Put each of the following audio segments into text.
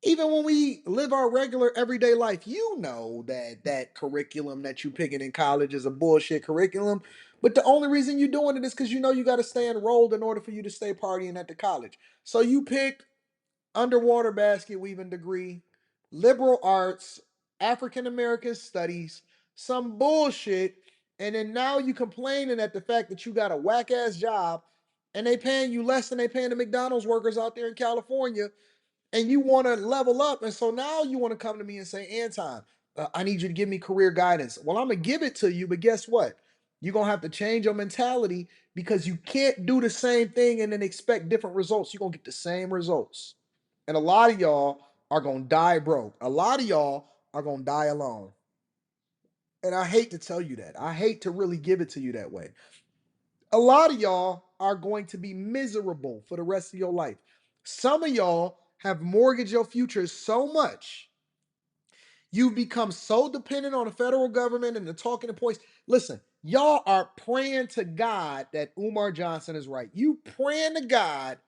Even when we live our regular everyday life, you know that that curriculum that you picking in college is a bullshit curriculum. But the only reason you're doing it is because you know you got to stay enrolled in order for you to stay partying at the college. So you picked underwater basket weaving degree, liberal arts, African American studies, some bullshit, and then now you complaining at the fact that you got a whack ass job and they paying you less than they paying the McDonald's workers out there in California, and you want to level up, and so now you want to come to me and say, Anton, I need you to give me career guidance. Well, I'm gonna give it to you, but guess what? You're gonna have to change your mentality because you can't do the same thing and then expect different results. You're gonna get the same results. And a lot of y'all are going to die broke. A lot of y'all are going to die alone. And I hate to tell you that. I hate to really give it to you that way. A lot of y'all are going to be miserable for the rest of your life. Some of y'all have mortgaged your future so much. You've become so dependent on the federal government and the talking points. Listen, y'all are praying to God that Umar Johnson is right. You praying to God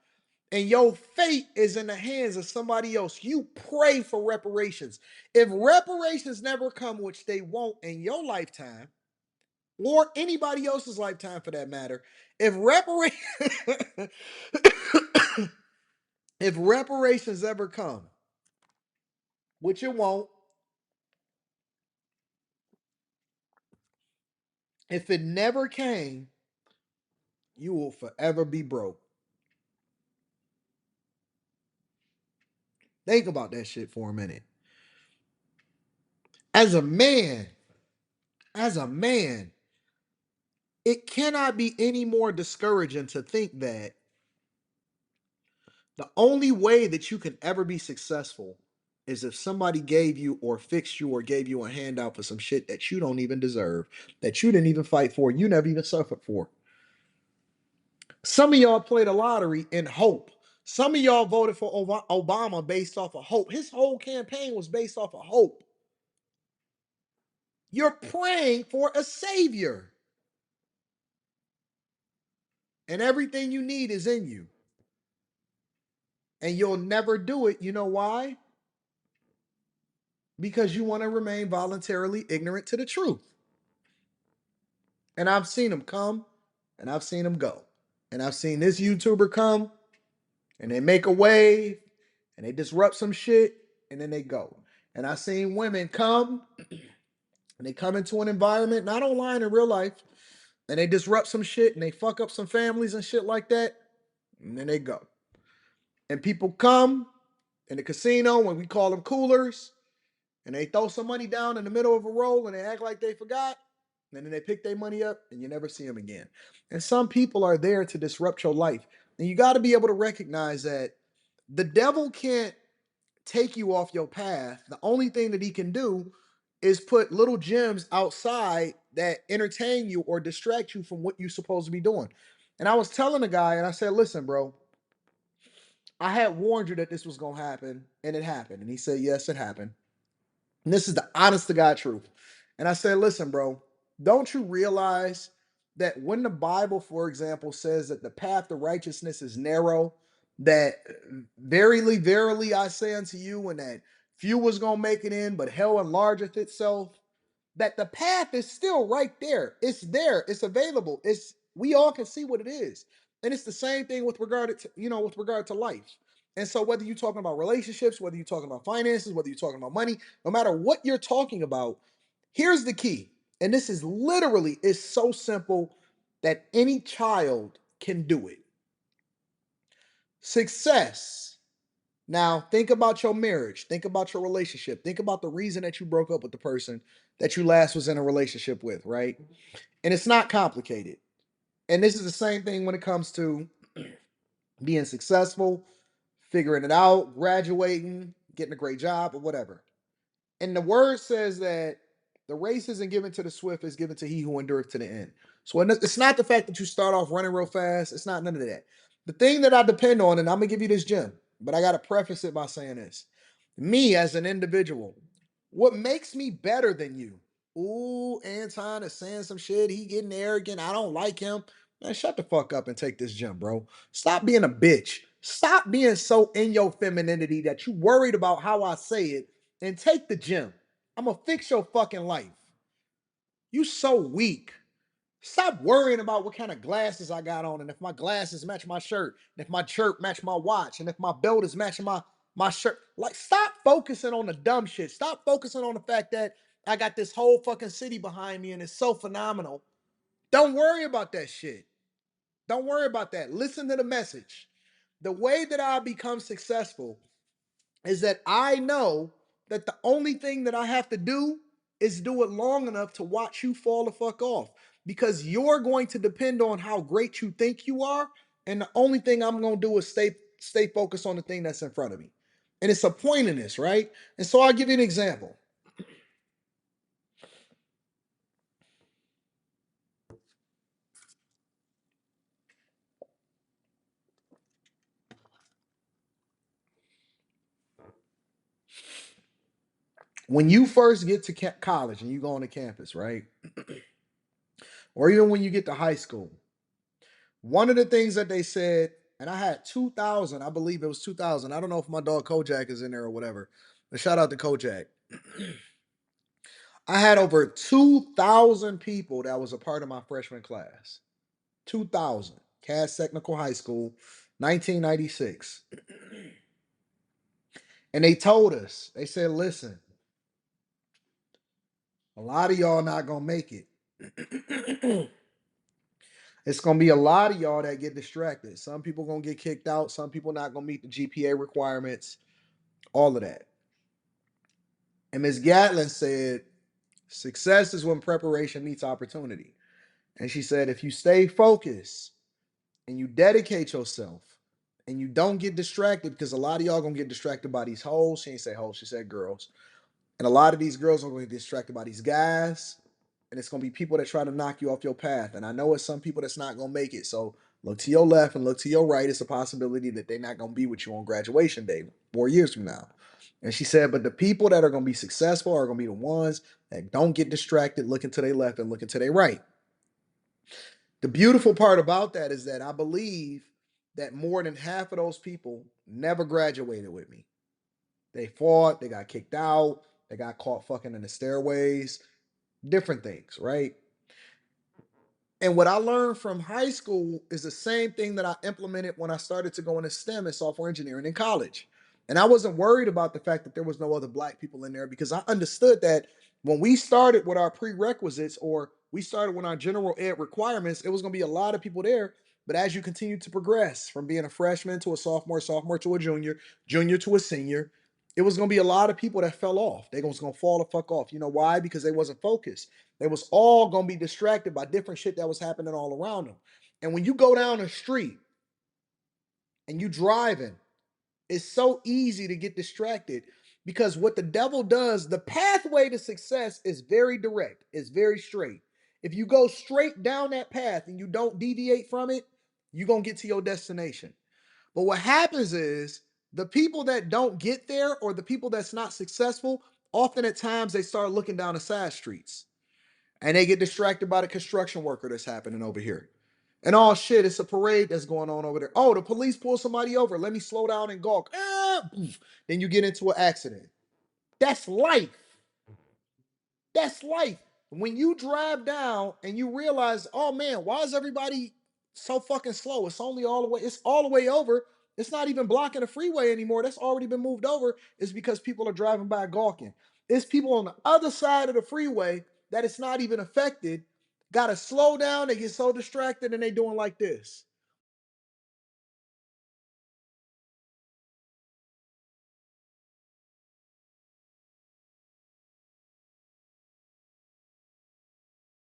and your fate is in the hands of somebody else. You pray for reparations. If reparations never come, which they won't in your lifetime, or anybody else's lifetime for that matter, if reparations if reparations ever come, which it won't, if it never came, you will forever be broke. Think about that shit for a minute. As a man, as a man, it cannot be any more discouraging to think that the only way that you can ever be successful is if somebody gave you or fixed you or gave you a handout for some shit that you don't even deserve, that you didn't even fight for, you never even suffered for. Some of y'all played a lottery in hope. Some of y'all voted for Obama based off of hope. His whole campaign was based off of hope. You're praying for a savior, and everything you need is in you. And you'll never do it. You know why? Because you want to remain voluntarily ignorant to the truth. And I've seen them come and I've seen them go. And I've seen this YouTuber come and they make a wave and they disrupt some shit and then they go. And I've seen women come and they come into an environment, not online in real life, and they disrupt some shit and they fuck up some families and shit like that. And then they go. And people come in the casino when we call them coolers and they throw some money down in the middle of a roll and they act like they forgot. And then they pick their money up and you never see them again. And some people are there to disrupt your life. And you got to be able to recognize that the devil can't take you off your path. The only thing that he can do is put little gems outside that entertain you or distract you from what you're supposed to be doing. And I was telling the guy, and I said, listen, bro, I had warned you that this was going to happen, and it happened. And he said, yes, it happened. And this is the honest to God truth. And I said, listen, bro, don't you realize that when the Bible, for example, says that the path to righteousness is narrow, that verily, verily, I say unto you, and that few was going to make it in, but hell enlargeth itself, that the path is still right there. It's there. It's available. It's we all can see what it is. And it's the same thing with regard to, with regard to life. And so whether you're talking about relationships, whether you're talking about finances, whether you're talking about money, no matter what you're talking about, here's the key. And this is literally is so simple that any child can do it. Success. Now, think about your marriage. Think about your relationship. Think about the reason that you broke up with the person that you last was in a relationship with, right? And it's not complicated. And this is the same thing when it comes to being successful, figuring it out, graduating, getting a great job, or whatever. And the word says that the race isn't given to the swift, it's given to he who endureth to the end. So it's not the fact that you start off running real fast. It's not none of that. The thing that I depend on, and I'm gonna give you this gem, but I gotta preface it by saying this. Me as an individual, what makes me better than you? Ooh, Anton is saying some shit. He getting arrogant. I don't like him. Man, shut the fuck up and take this gem, bro. Stop being a bitch. Stop being so in your femininity that you worried about how I say it and take the gym. I'm gonna fix your fucking life. You so weak. Stop worrying about what kind of glasses I got on and if my glasses match my shirt, and if my shirt match my watch, and if my belt is matching my shirt. Like, stop focusing on the dumb shit. Stop focusing on the fact that I got this whole fucking city behind me and it's so phenomenal. Don't worry about that shit. Don't worry about that. Listen to the message. The way that I become successful is that I know that the only thing that I have to do is do it long enough to watch you fall the fuck off, because you're going to depend on how great you think you are, and the only thing I'm going to do is stay focused on the thing that's in front of me. And it's a point in this, right? And so I'll give you an example. When you first get to college and you go on the campus, right? Or even when you get to high school, one of the things that they said, and I had 2,000, I believe it was 2,000. I don't know if my dog Kojak is in there or whatever. But shout out to Kojak. I had over 2,000 people that was a part of my freshman class. 2,000. Cass Technical High School, 1996. And they told us, they said, listen, a lot of y'all not going to make it. It's gonna be a lot of y'all that get distracted. Some people gonna get kicked out. Some people not gonna meet the GPA requirements. All of that. And Ms. Gatlin said, "Success is when preparation meets opportunity." And she said, if you stay focused and you dedicate yourself and you don't get distracted, because a lot of y'all gonna get distracted by these hoes. She didn't say hoes, she said girls. And a lot of these girls are going to get distracted by these guys. And it's going to be people that try to knock you off your path. And I know it's some people that's not going to make it. So look to your left and look to your right. It's a possibility that they're not going to be with you on graduation day 4 years from now. And she said, but the people that are going to be successful are going to be the ones that don't get distracted looking to their left and looking to their right. The beautiful part about that is that I believe that more than half of those people never graduated with me. They fought, they got kicked out, they got caught fucking in the stairways, different things, right? And what I learned from high school is the same thing that I implemented when I started to go into STEM and software engineering in college. And I wasn't worried about the fact that there was no other black people in there, because I understood that when we started with our prerequisites, or we started with our general ed requirements, it was going to be a lot of people there. But as you continue to progress from being a freshman to a sophomore, sophomore to a junior, junior to a senior, it was going to be a lot of people that fell off. They was going to fall the fuck off. You know why? Because they wasn't focused. They was all gonna be distracted by different shit that was happening all around them. And when you go down the street and you driving, it's so easy to get distracted, because what the devil does, the pathway to success is very direct, it's very straight. If you go straight down that path and you don't deviate from it, you're gonna get to your destination. But what happens is the people that don't get there, or the people that's not successful, often at times they start looking down the side streets and they get distracted by the construction worker that's happening over here. And oh shit, it's a parade that's going on over there. Oh, the police pull somebody over. Let me slow down and gawk. Then you get into an accident. That's life. That's life. When you drive down and you realize, oh man, why is everybody so fucking slow? It's only all the way, it's all the way over. It's not even blocking the freeway anymore. That's already been moved over. It's because people are driving by gawking. It's people on the other side of the freeway that it's not even affected. Gotta slow down. They get so distracted and they doing like this.